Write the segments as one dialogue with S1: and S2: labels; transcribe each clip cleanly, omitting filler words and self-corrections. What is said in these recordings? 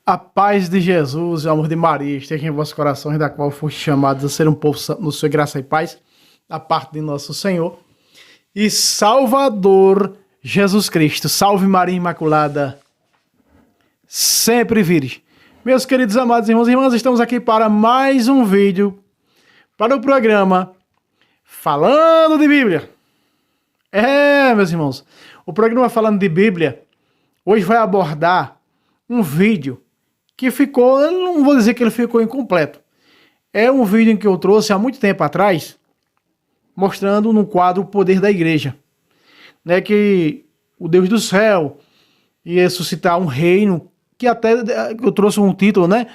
S1: A paz de Jesus, o amor de Maria, esteja em vossos corações, da qual foste chamados a ser um povo santo no seu graça e paz, da parte de nosso Senhor e Salvador Jesus Cristo. Salve Maria Imaculada, sempre virgem. Meus queridos amados irmãos e irmãs, estamos aqui para mais um vídeo para o programa Falando de Bíblia. Meus irmãos, o programa Falando de Bíblia hoje vai abordar um vídeo que ficou, eu não vou dizer que ele ficou incompleto. É um vídeo em que eu trouxe há muito tempo atrás, mostrando no quadro o poder da igreja. Né, que o Deus do céu ia suscitar um reino, que até eu trouxe um título, né?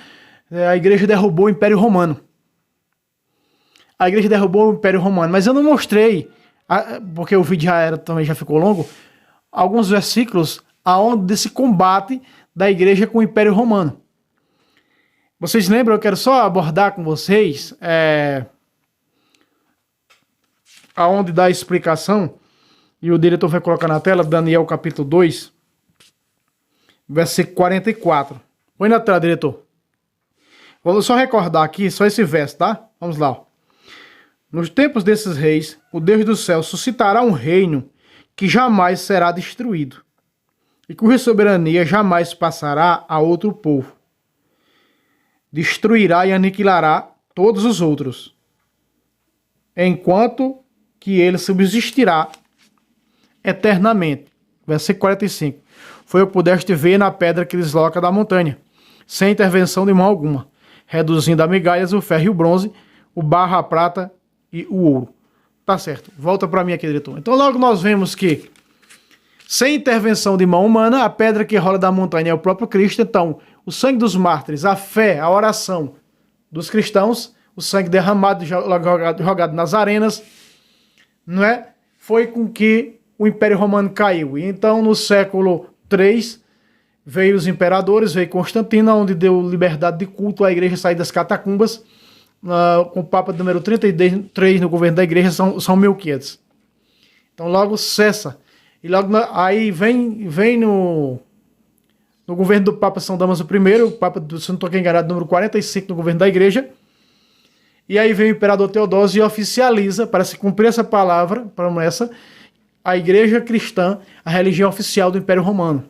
S1: A igreja derrubou o Império Romano. A igreja derrubou o Império Romano, mas eu não mostrei, porque o vídeo também já ficou longo, alguns versículos aonde desse combate da igreja com o Império Romano. Vocês lembram? Eu quero só abordar com vocês aonde dá a explicação, e o diretor vai colocar na tela, Daniel capítulo 2, versículo 44. Põe na tela, diretor. Vou só recordar aqui, só esse verso, tá? Vamos lá. Nos tempos desses reis, o Deus do céu suscitará um reino que jamais será destruído, e cuja soberania jamais passará a outro povo. Destruirá e aniquilará todos os outros, enquanto que ele subsistirá eternamente. Versículo 45. Foi o que pudeste ver na pedra que desloca da montanha, sem intervenção de mão alguma, reduzindo a migalhas o ferro e o bronze, o barro, a prata e o ouro. Tá certo. Volta para mim aqui, diretor. Então logo nós vemos que, sem intervenção de mão humana, a pedra que rola da montanha é o próprio Cristo. Então, o sangue dos mártires, a fé, a oração dos cristãos, o sangue derramado, jogado nas arenas, não é? Foi com que o Império Romano caiu. E então, no século III, veio os imperadores, veio Constantino, onde deu liberdade de culto à igreja sair das catacumbas, com o Papa número 33 no governo da igreja, São Melquiades. Então, logo cessa. E logo aí vem no governo do Papa São Damaso I, o Papa, se não estou enganado, número 45 no governo da igreja. E aí vem o imperador Teodósio e oficializa, para se cumprir essa palavra, promessa, a igreja cristã, a religião oficial do Império Romano.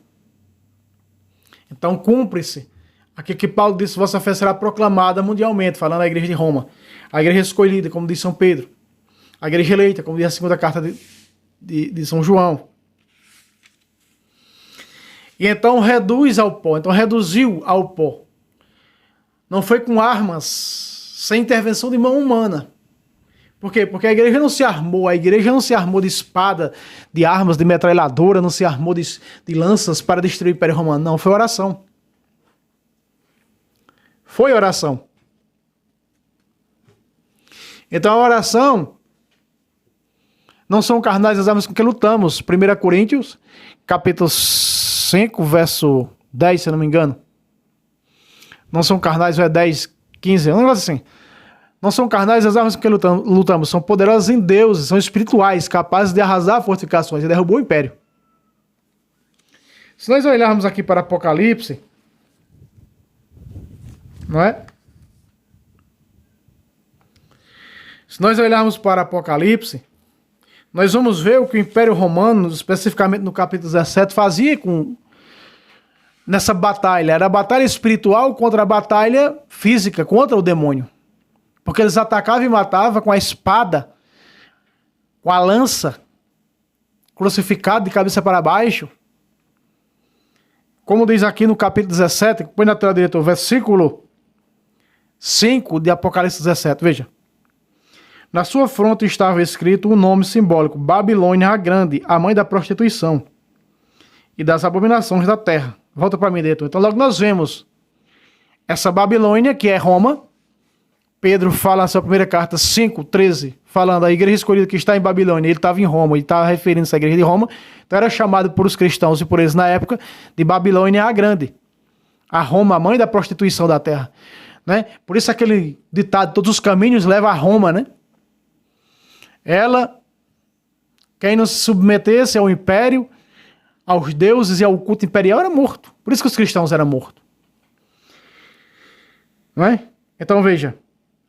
S1: Então cumpre-se aquilo que Paulo disse: vossa fé será proclamada mundialmente, falando da igreja de Roma. A igreja escolhida, como diz São Pedro. A igreja eleita, como diz a segunda carta de São João. E então reduz ao pó, então reduziu ao pó. Não foi com armas, sem intervenção de mão humana. Por quê? Porque a igreja não se armou de espada, de armas, de metralhadora, não se armou de lanças para destruir o Império Romano. Não, foi oração. Foi oração. Então a oração não são carnais as armas com que lutamos. 1 Coríntios, capítulo 5, verso 10, se eu não me engano. Não são carnais, é 10, 15, um negócio assim. Não são carnais as armas com que lutamos, são poderosas em Deus, são espirituais, capazes de arrasar fortificações. E derrubou o império. Se nós olharmos aqui para Apocalipse, não é? Se nós olharmos para Apocalipse, nós vamos ver o que o Império Romano, especificamente no capítulo 17, fazia nessa batalha. Era a batalha espiritual contra a batalha física, contra o demônio. Porque eles atacavam e matavam com a espada, com a lança, crucificado de cabeça para baixo. Como diz aqui no capítulo 17, põe na tela, diretor, versículo 5 de Apocalipse 17, veja. Na sua fronte estava escrito um nome simbólico: Babilônia a Grande, a mãe da prostituição e das abominações da terra. Volta para mim, diretor. Então logo nós vemos essa Babilônia, que é Roma. Pedro fala na sua primeira carta, 5:13, falando a igreja escolhida que está em Babilônia. Ele estava em Roma, ele estava referindo-se à igreja de Roma. Então era chamado por os cristãos e por eles na época de Babilônia a Grande. A Roma, a mãe da prostituição da terra. Né? Por isso aquele ditado: todos os caminhos levam a Roma, né? Ela, quem não se submetesse ao império, aos deuses e ao culto imperial, era morto. Por isso que os cristãos eram mortos. Não é? Então veja,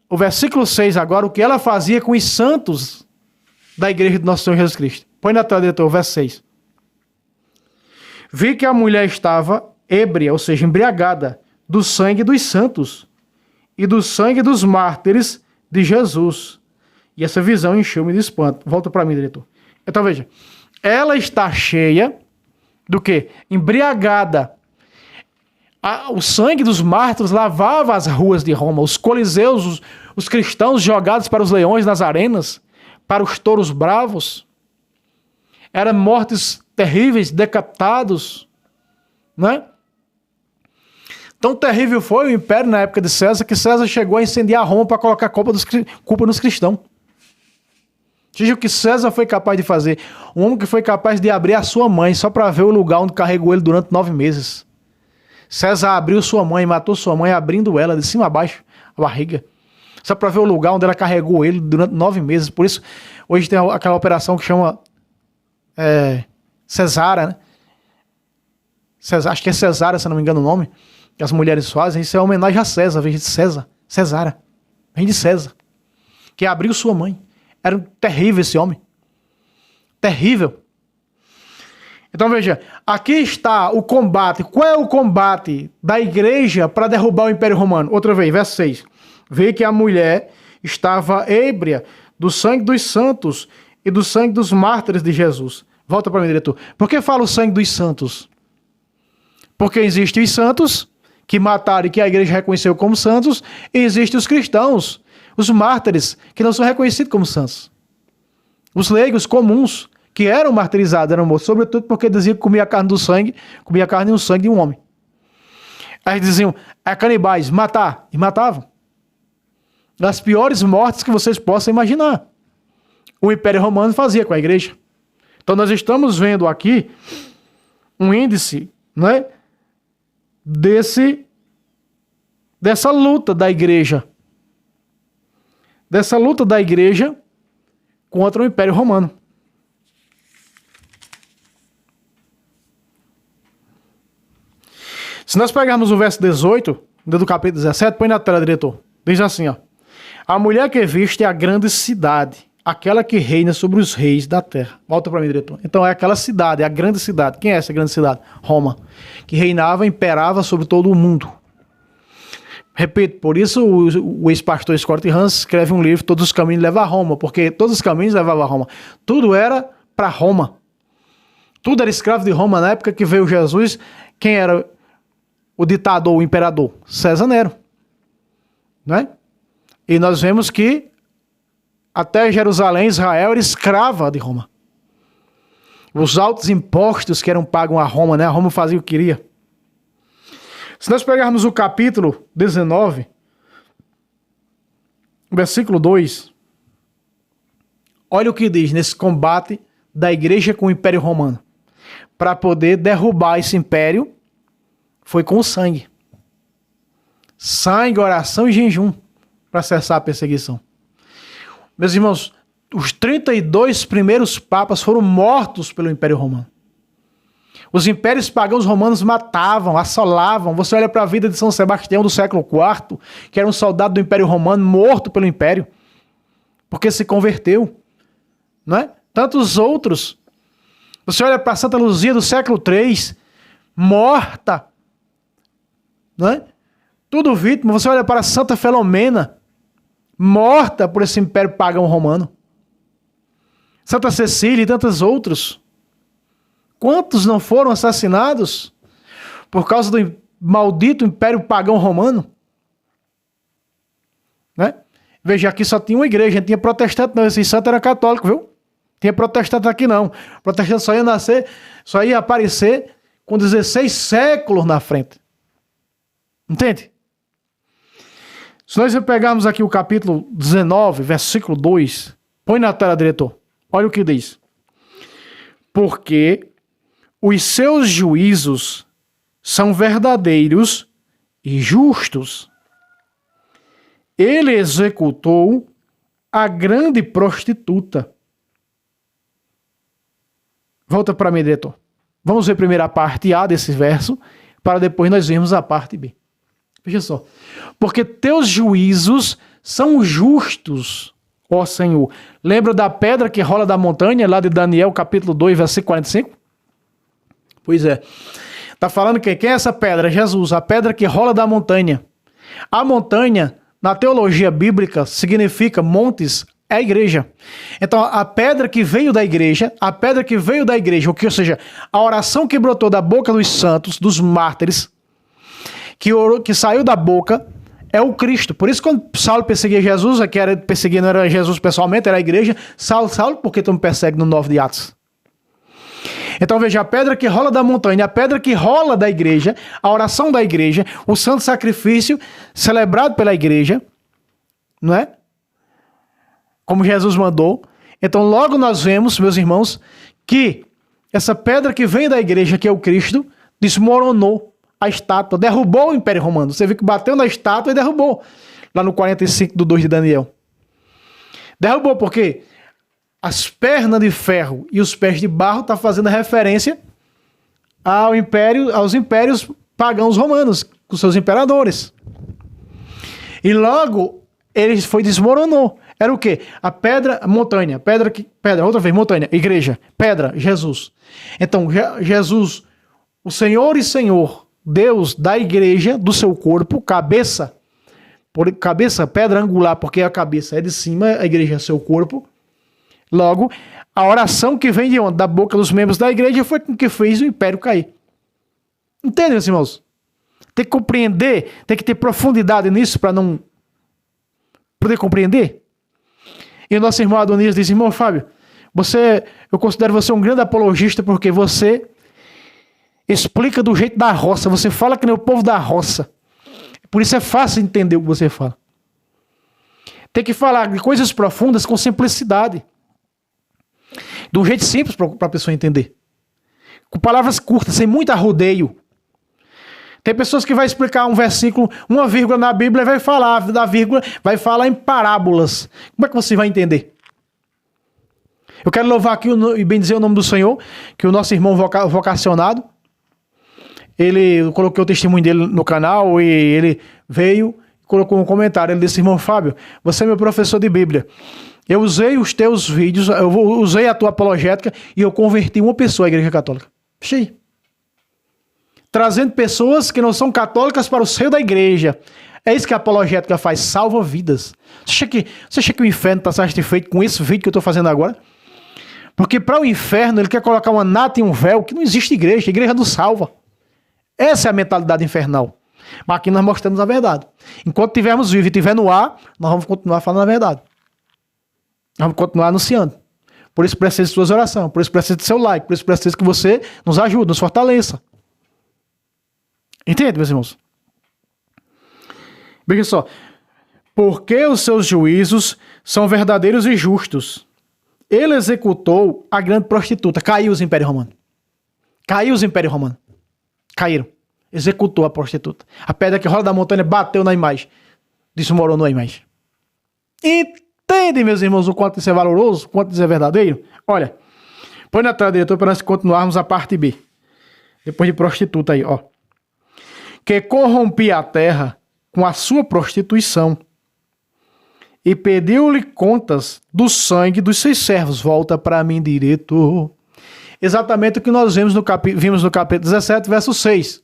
S1: o versículo 6 agora, o que ela fazia com os santos da igreja do nosso Senhor Jesus Cristo. Põe na tela, diretor, o verso 6. Vi que a mulher estava ébria, ou seja, embriagada, do sangue dos santos e do sangue dos mártires de Jesus. E essa visão encheu-me de espanto. Volta para mim, diretor. Então veja, ela está cheia do quê? Embriagada. O sangue dos mártires lavava as ruas de Roma, os coliseus, os cristãos jogados para os leões nas arenas, para os touros bravos. Eram mortes terríveis, decapitados, né? Tão terrível foi o império na época de César, que César chegou a incendiar Roma para colocar culpa nos cristãos. Veja o que César foi capaz de fazer. Um homem que foi capaz de abrir a sua mãe só para ver o lugar onde carregou ele durante 9 meses. César abriu sua mãe, matou sua mãe, abrindo ela de cima a baixo, a barriga. Só para ver o lugar onde ela carregou ele durante 9 meses. Por isso, hoje tem aquela operação que chama cesárea, né? Acho que é cesárea, se não me engano o nome, que as mulheres fazem. Isso é uma homenagem a César, vem de César. Cesárea. Vem de César. Que abriu sua mãe. Era terrível esse homem. Terrível. Então veja, aqui está o combate. Qual é o combate da igreja para derrubar o Império Romano? Outra vez, verso 6. Vê que a mulher estava ébria do sangue dos santos e do sangue dos mártires de Jesus. Volta para mim, diretor. Por que fala o sangue dos santos? Porque existem os santos que mataram e que a igreja reconheceu como santos, e existem os cristãos, os mártires, que não são reconhecidos como santos. Os leigos comuns, que eram martirizados, eram mortos, sobretudo porque diziam que comia a carne do sangue, comia a carne e o sangue de um homem. Aí diziam, canibais, matar, e matavam. Das piores mortes que vocês possam imaginar. O Império Romano fazia com a igreja. Então nós estamos vendo aqui um índice, né, dessa luta da igreja. Dessa luta da igreja contra o Império Romano. Se nós pegarmos o verso 18, do capítulo 17, põe na tela, diretor. Diz assim, ó. A mulher que viste é a grande cidade, aquela que reina sobre os reis da terra. Volta para mim, diretor. Então é aquela cidade, é a grande cidade. Quem é essa grande cidade? Roma. Que reinava, imperava sobre todo o mundo. Repito, por isso o ex-pastor Scott Hans escreve um livro, Todos os Caminhos Levam a Roma, porque todos os caminhos levavam a Roma. Tudo era para Roma. Tudo era escravo de Roma na época que veio Jesus. Quem era o ditador, o imperador? César Nero. Né? E nós vemos que até Jerusalém, Israel, era escrava de Roma. Os altos impostos que eram pagos a Roma, né? A Roma fazia o que queria. Se nós pegarmos o capítulo 19, versículo 2, olha o que diz nesse combate da igreja com o Império Romano. Para poder derrubar esse império, foi com sangue. Sangue, oração e jejum para cessar a perseguição. Meus irmãos, os 32 primeiros papas foram mortos pelo Império Romano. Os impérios pagãos romanos matavam, assolavam. Você olha para a vida de São Sebastião do século IV, que era um soldado do Império Romano morto pelo Império, porque se converteu. Não é? Tantos outros. Você olha para Santa Luzia do século III, morta. Não é? Tudo vítima. Você olha para Santa Filomena, morta por esse Império pagão romano. Santa Cecília e tantos outros. Quantos não foram assassinados por causa do maldito Império Pagão Romano? Né? Veja, aqui só tinha uma igreja, não tinha protestante não, esse santo era católico, viu? Tinha protestante aqui não. Protestante só ia nascer, só ia aparecer com 16 séculos na frente. Entende? Se nós pegarmos aqui o capítulo 19, versículo 2, põe na tela, diretor. Olha o que diz. Porque os seus juízos são verdadeiros e justos. Ele executou a grande prostituta. Volta para mim, diretor. Vamos ver primeiro a parte A desse verso, para depois nós vermos a parte B. Veja só. Porque teus juízos são justos, ó Senhor. Lembra da pedra que rola da montanha, lá de Daniel, capítulo 2, versículo 45? Pois é. Está falando que quem é essa pedra? Jesus, a pedra que rola da montanha. A montanha, na teologia bíblica, significa montes, é a igreja. Então, a pedra que veio da igreja, ou seja, a oração que brotou da boca dos santos, dos mártires, que saiu da boca, é o Cristo. Por isso, quando Saulo perseguia Jesus, perseguir não era Jesus pessoalmente, era a igreja. Saulo, por que tu me persegue no 9 de Atos? Então veja, a pedra que rola da montanha, a pedra que rola da igreja, a oração da igreja, o santo sacrifício celebrado pela igreja, não é? Como Jesus mandou. Então logo nós vemos, meus irmãos, que essa pedra que vem da igreja, que é o Cristo, desmoronou a estátua, derrubou o Império Romano. Você viu que bateu na estátua e derrubou, lá no 45 do 2 de Daniel. Derrubou por quê? As pernas de ferro e os pés de barro estão fazendo referência aos impérios pagãos romanos, com seus imperadores. E logo ele desmoronou. Era o quê? A pedra, montanha, outra vez, montanha, igreja, pedra, Jesus. Então, Jesus, o Senhor e Senhor, Deus da igreja, do seu corpo, cabeça, pedra angular, porque a cabeça é de cima, a igreja é seu corpo. Logo, a oração que vem de onde? Da boca dos membros da igreja foi com que fez o império cair. Entende, meus irmãos? Tem que compreender, tem que ter profundidade nisso para não poder compreender. E o nosso irmão Adonias diz, irmão Fábio, eu considero você um grande apologista porque você explica do jeito da roça, você fala que nem o povo da roça. Por isso é fácil entender o que você fala. Tem que falar de coisas profundas com simplicidade. Do jeito simples para a pessoa entender. Com palavras curtas, sem muito arrodeio. Tem pessoas que vão explicar um versículo, uma vírgula na Bíblia e vai falar da vírgula, vai falar em parábolas. Como é que você vai entender? Eu quero louvar aqui e bendizer o nome do Senhor, que o nosso irmão vocacionado, eu coloquei o testemunho dele no canal e ele veio e colocou um comentário. Ele disse, irmão Fábio, você é meu professor de Bíblia. Eu usei os teus vídeos, usei a tua apologética e eu converti uma pessoa à Igreja Católica. Cheio. Trazendo pessoas que não são católicas para o seio da igreja. É isso que a apologética faz, salva vidas. Você acha que o inferno está satisfeito com esse vídeo que eu estou fazendo agora? Porque para o inferno ele quer colocar uma nata e um véu, que não existe igreja, a igreja não salva. Essa é a mentalidade infernal. Mas aqui nós mostramos a verdade. Enquanto estivermos vivos e estiver no ar, nós vamos continuar falando a verdade. Vamos continuar anunciando. Por isso precisa de suas orações, por isso precisa de seu like, por isso precisa que você nos ajude, nos fortaleça. Entende, meus irmãos? Veja só. Porque os seus juízos são verdadeiros e justos. Ele executou a grande prostituta. Caiu os impérios romanos. Caiu os impérios romanos. Caíram. Executou a prostituta. A pedra que rola da montanha bateu na imagem. Desmoronou a imagem. Entende, meus irmãos, o quanto isso é valoroso? O quanto isso é verdadeiro? Olha, põe na tela, diretor, para nós continuarmos a parte B. Depois de prostituta aí, ó. Que corrompia a terra com a sua prostituição e pediu-lhe contas do sangue dos seus servos. Volta para mim, diretor. Exatamente o que nós vimos no capítulo 17, verso 6.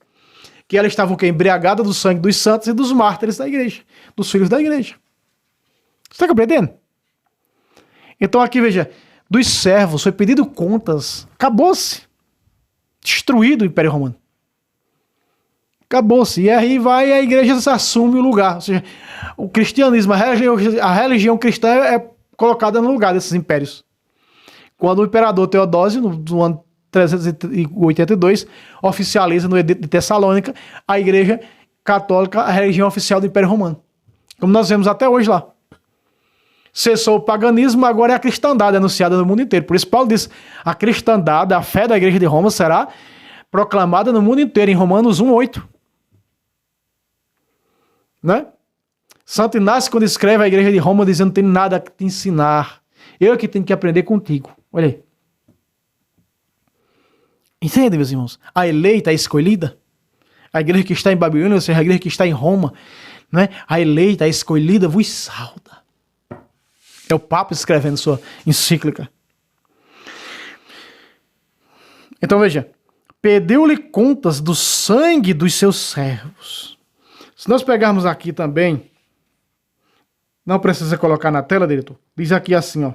S1: Que ela estava o quê? Embriagada do sangue dos santos e dos mártires da igreja. Dos filhos da igreja. Você está compreendendo? Então aqui, veja. Dos servos foi pedido contas. Acabou-se. Destruído o Império Romano. Acabou-se. E aí vai a igreja assume o lugar. Ou seja, o cristianismo, a religião cristã é colocada no lugar desses impérios. Quando o imperador Teodósio, no ano 382, oficializa no Edito de Tessalônica a igreja católica, a religião oficial do Império Romano. Como nós vemos até hoje lá. Cessou o paganismo, agora é a cristandade anunciada no mundo inteiro. Por isso Paulo diz, a cristandade, a fé da igreja de Roma será proclamada no mundo inteiro, em Romanos 1:8. Né? Santo Inácio, quando escreve a igreja de Roma, dizendo, não tem nada a te ensinar. Eu que tenho que aprender contigo. Olha aí. Entende, meus irmãos? A eleita, a escolhida, A igreja que está em Babilônia, ou seja, a igreja que está em Roma, né? A eleita, a escolhida, vos sauda. É o Papa escrevendo sua encíclica. Então veja, pediu-lhe contas do sangue dos seus servos. Se nós pegarmos aqui também, não precisa colocar na tela, diretor. Diz aqui assim, ó.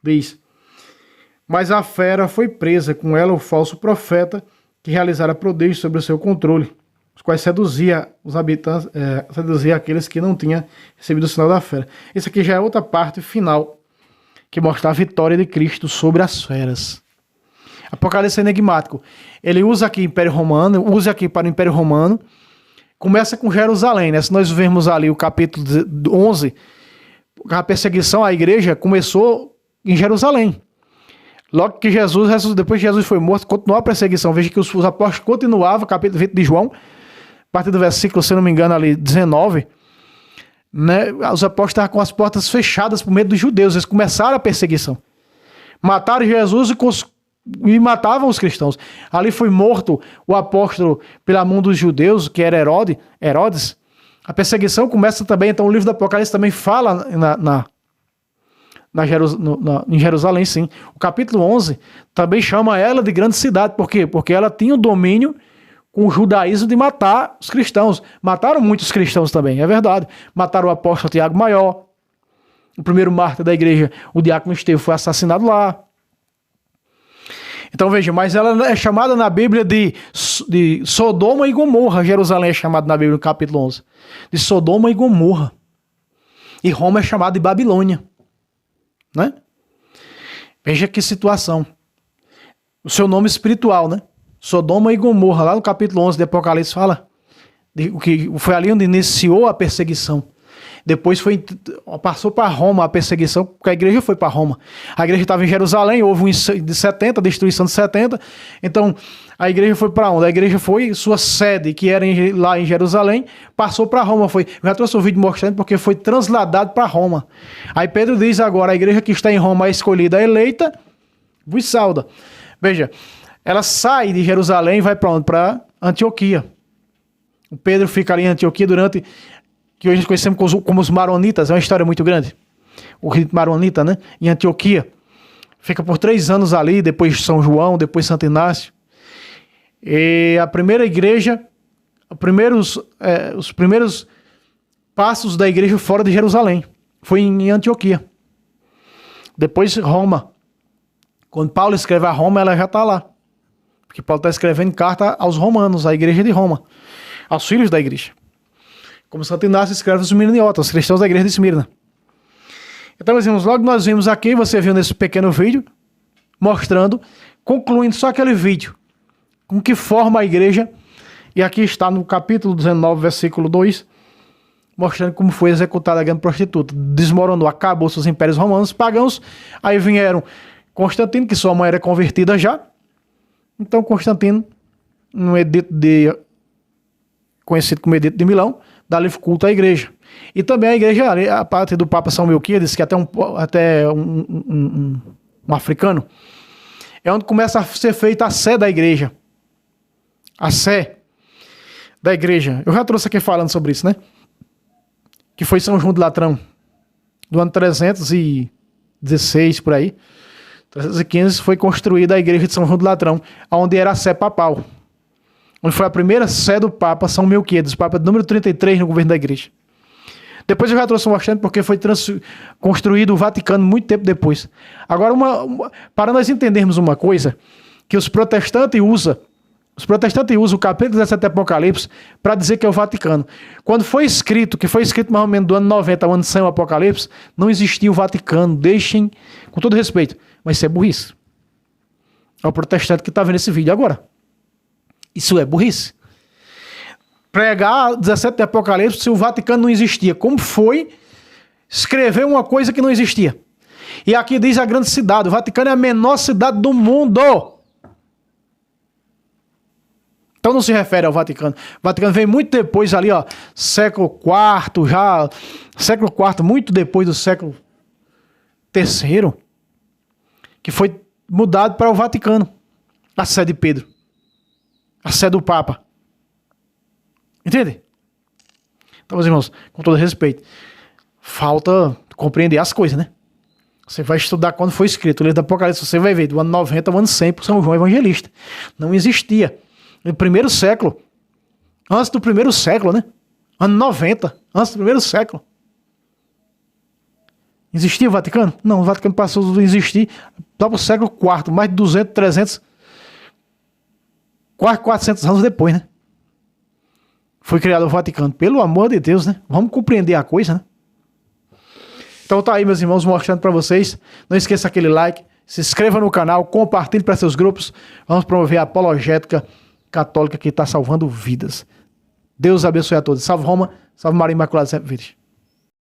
S1: Diz: mas a fera foi presa, com ela o falso profeta, que realizara prodígios sobre o seu controle, os quais seduzia os habitantes, seduzia aqueles que não tinham recebido o sinal da fera. Isso aqui já é outra parte final, que mostra a vitória de Cristo sobre as feras. Apocalipse é enigmático. Ele usa aqui Império Romano, usa aqui para o Império Romano, começa com Jerusalém, né? Se nós vermos ali o capítulo 11, a perseguição à igreja começou em Jerusalém. Logo que depois que Jesus foi morto, continuou a perseguição. Veja que os apóstolos continuavam, capítulo 20 de João, a partir do versículo, se não me engano, ali 19, né? Os apóstolos estavam com as portas fechadas por medo dos judeus. Eles começaram a perseguição. Mataram Jesus e matavam os cristãos. Ali foi morto o apóstolo pela mão dos judeus, que era Herodes. A perseguição começa também, então o livro do Apocalipse também fala em Jerusalém, sim. O capítulo 11 também chama ela de grande cidade. Por quê? Porque ela tinha o domínio com o judaísmo de matar os cristãos. Mataram muitos cristãos também, é verdade. Mataram o apóstolo Tiago Maior. O primeiro mártir da igreja, o diácono Estevão, foi assassinado lá. Então veja, mas ela é chamada na Bíblia de Sodoma e Gomorra. Jerusalém é chamada na Bíblia no capítulo 11. De Sodoma e Gomorra. E Roma é chamada de Babilônia. Né? Veja que situação. O seu nome espiritual, né? Sodoma e Gomorra, lá no capítulo 11 de Apocalipse fala que foi ali onde iniciou a perseguição. Depois passou para Roma a perseguição, porque a igreja foi para Roma. A igreja estava em Jerusalém, houve de 70, a destruição de 70. Então, a igreja foi para onde? A igreja foi, sua sede, que era lá em Jerusalém, passou para Roma. Eu já trouxe um vídeo mostrando porque foi transladado para Roma. Aí Pedro diz agora, a igreja que está em Roma, a escolhida, a eleita, vos sauda. Veja, ela sai de Jerusalém e vai para onde? Para Antioquia. O Pedro fica ali em Antioquia durante... que hoje nós conhecemos como os Maronitas, é uma história muito grande. O rito Maronita, né? Em Antioquia. Fica por 3 anos ali, depois São João, depois Santo Inácio. E a primeira igreja, os primeiros passos da igreja fora de Jerusalém, foi em Antioquia. Depois Roma. Quando Paulo escreve a Roma, ela já está lá. Porque Paulo está escrevendo carta aos romanos, à igreja de Roma, aos filhos da igreja. Como Santo Inácio escreve os Mirniotas, os cristãos da igreja de Esmirna. Então, nós vimos aqui, você viu nesse pequeno vídeo, mostrando, concluindo só aquele vídeo, com que forma a igreja, e aqui está no capítulo 19, versículo 2, mostrando como foi executada a grande prostituta. Desmoronou, acabou-se os impérios romanos pagãos, aí vieram Constantino, que sua mãe era convertida já. Então Constantino, no edito conhecido como Edito de Milão, dá-lhe culto à igreja. E também a igreja, a parte do Papa São Melquiades, que até um africano, é onde começa a ser feita a sé da igreja. A sé da igreja. Eu já trouxe aqui falando sobre isso, né? Que foi São João de Latrão, do ano 316, por aí. 315 foi construída a igreja de São João de Latrão, onde era a sé papal. Onde foi a primeira sé do Papa São Melquiades, Papa número 33 no governo da igreja. Depois eu já trouxe bastante porque foi construído o Vaticano muito tempo depois. Agora, para nós entendermos uma coisa, que os protestantes usam o capítulo 17 do Apocalipse para dizer que é o Vaticano. Quando foi escrito, que foi escrito mais ou menos do ano 90 ao ano 100 o Apocalipse, não existia o Vaticano. Deixem, com todo respeito, mas isso é burrice. É o protestante que está vendo esse vídeo agora. Isso é burrice. Pregar 17 de Apocalipse se o Vaticano não existia. Como foi escrever uma coisa que não existia? E aqui diz a grande cidade. O Vaticano é a menor cidade do mundo. Então não se refere ao Vaticano. O Vaticano veio muito depois ali, ó, século IV, já. Século IV, muito depois do século III, que foi mudado para o Vaticano. A sede de Pedro. A sé do Papa. Entende? Então, meus irmãos, com todo respeito, falta compreender as coisas, né? Você vai estudar quando foi escrito o livro do Apocalipse, você vai ver do ano 90 ao ano 100 por São João Evangelista. Não existia. No primeiro século, antes do primeiro século, né? Ano 90, antes do primeiro século. Existia o Vaticano? Não, o Vaticano passou a existir só para o século IV, mais de 200, 300, quase 400 anos depois, né? Foi criado o Vaticano. Pelo amor de Deus, né? Vamos compreender a coisa, né? Então tá aí, meus irmãos, mostrando para vocês. Não esqueça aquele like, se inscreva no canal, compartilhe para seus grupos. Vamos promover a apologética católica que está salvando vidas. Deus abençoe a todos. Salve Roma, salve Maria Imaculada Sempre Virgem.